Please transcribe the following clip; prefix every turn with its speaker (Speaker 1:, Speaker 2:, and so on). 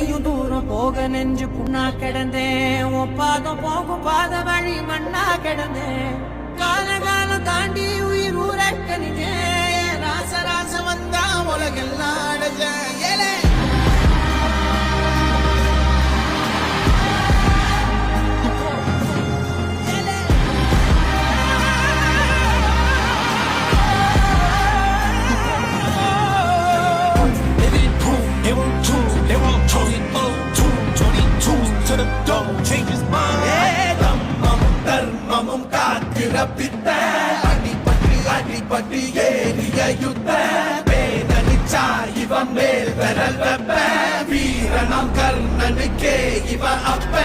Speaker 1: எல்லையும் தூரம் போக நெஞ்சு புண்ணா கிடந்தேன். ஒப்பாதம் போகும் பாத வழி மண்ணா கிடந்தேன். காலம் தாண்டி உயிர் ஊரக்கணிஞ்சேன். ராச வந்தா உலகெல்லாம் அடைஞ்சேன். ஏலே
Speaker 2: அடிபட்டு ஏறிய யுத்த வேதனிச்சா இவன் மேல் விரல் வெப்ப வீரனாம் கர்ணனுக்கே இவன் அப்ப